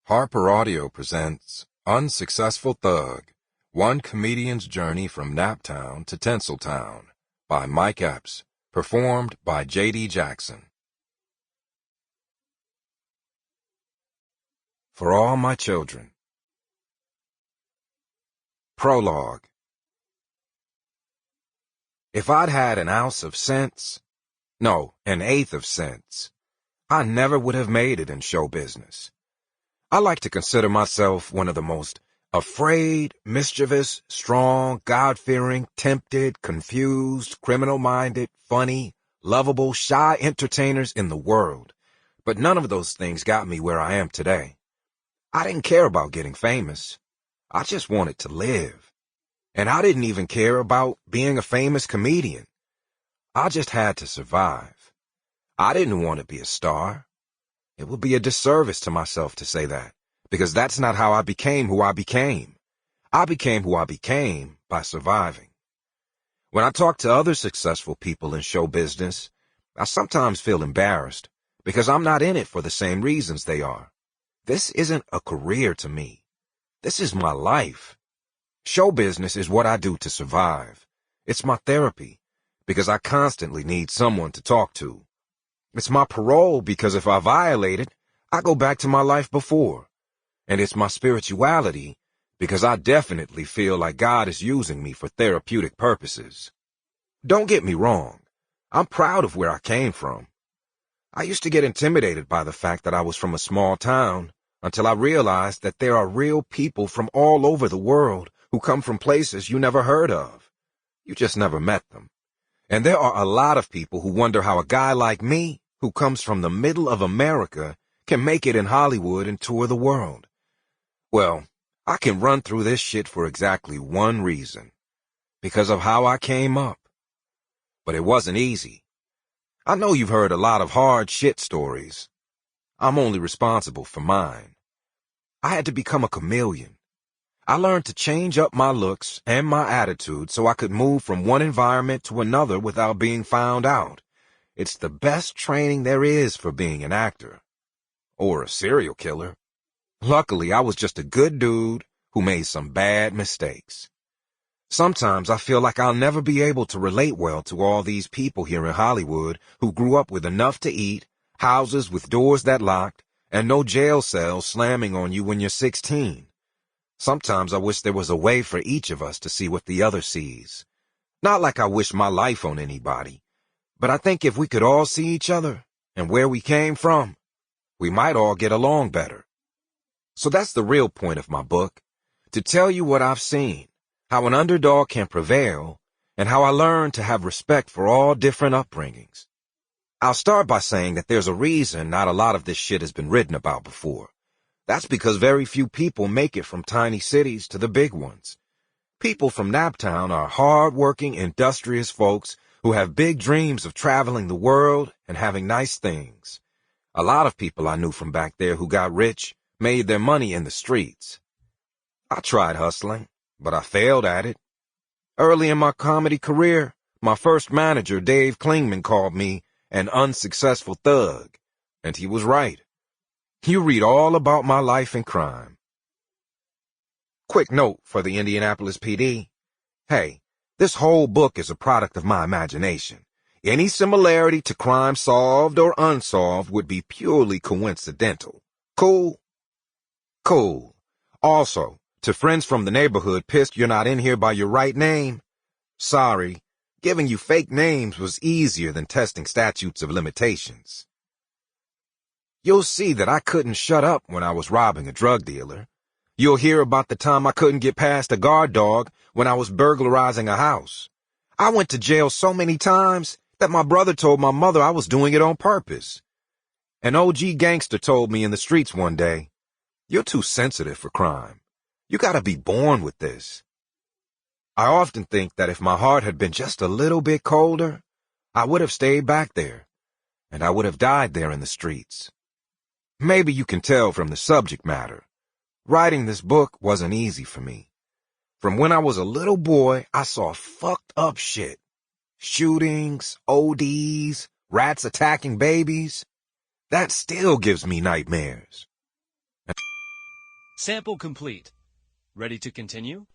Harper Audio presents Unsuccessful Thug, One Comedian's Journey from Naptown to Tinseltown by Mike Epps, performed by J.D. Jackson. For all my children. Prologue. If I'd had an ounce of sense, no, an eighth of sense, I never would have made it in show business. I like to consider myself one of the most afraid, mischievous, strong, God-fearing, tempted, confused, criminal-minded, funny, lovable, shy entertainers in the world. But none of those things got me where I am today. I didn't care about getting famous. I just wanted to live. And I didn't even care about being a famous comedian. I just had to survive. I didn't want to be a star. It would be a disservice to myself to say that, because that's not how I became who I became. I became who I became by surviving. When I talk to other successful people in show business, I sometimes feel embarrassed because I'm not in it for the same reasons they are. This isn't a career to me. This is my life. Show business is what I do to survive. It's my therapy because I constantly need someone to talk to. It's my parole because if I violate it, I go back to my life before. And it's my spirituality because I definitely feel like God is using me for therapeutic purposes. Don't get me wrong. I'm proud of where I came from. I used to get intimidated by the fact that I was from a small town until I realized that there are real people from all over the world who come from places you never heard of. You just never met them. And there are a lot of people who wonder how a guy like me, who comes from the middle of America, can make it in Hollywood and tour the world. Well, I can run through this shit for exactly one reason. Because of how I came up. But it wasn't easy. I know you've heard a lot of hard shit stories. I'm only responsible for mine. I had to become a chameleon. I learned to change up my looks and my attitude so I could move from one environment to another without being found out. It's the best training there is for being an actor. Or a serial killer. Luckily, I was just a good dude who made some bad mistakes. Sometimes I feel like I'll never be able to relate well to all these people here in Hollywood who grew up with enough to eat, houses with doors that locked, and no jail cells slamming on you when you're 16. Sometimes I wish there was a way for each of us to see what the other sees. Not like I wish my life on anybody, but I think if we could all see each other and where we came from, we might all get along better. So that's the real point of my book, to tell you what I've seen, how an underdog can prevail, and how I learned to have respect for all different upbringings. I'll start by saying that there's a reason not a lot of this shit has been written about before. That's because very few people make it from tiny cities to the big ones. People from Naptown are hard-working, industrious folks who have big dreams of traveling the world and having nice things. A lot of people I knew from back there who got rich made their money in the streets. I tried hustling, but I failed at it. Early in my comedy career, my first manager, Dave Klingman, called me an unsuccessful thug, and he was right. You read all about my life in crime. Quick note for the Indianapolis PD. Hey, this whole book is a product of my imagination. Any similarity to crime solved or unsolved would be purely coincidental. Cool? Cool. Also, to friends from the neighborhood pissed you're not in here by your right name, sorry, giving you fake names was easier than testing statutes of limitations. You'll see that I couldn't shut up when I was robbing a drug dealer. You'll hear about the time I couldn't get past a guard dog when I was burglarizing a house. I went to jail so many times that my brother told my mother I was doing it on purpose. An OG gangster told me in the streets one day, "You're too sensitive for crime. You gotta be born with this." I often think that if my heart had been just a little bit colder, I would have stayed back there, and I would have died there in the streets. Maybe you can tell from the subject matter. Writing this book wasn't easy for me. From when I was a little boy, I saw fucked up shit. Shootings, ODs, rats attacking babies. That still gives me nightmares. Sample complete. Ready to continue?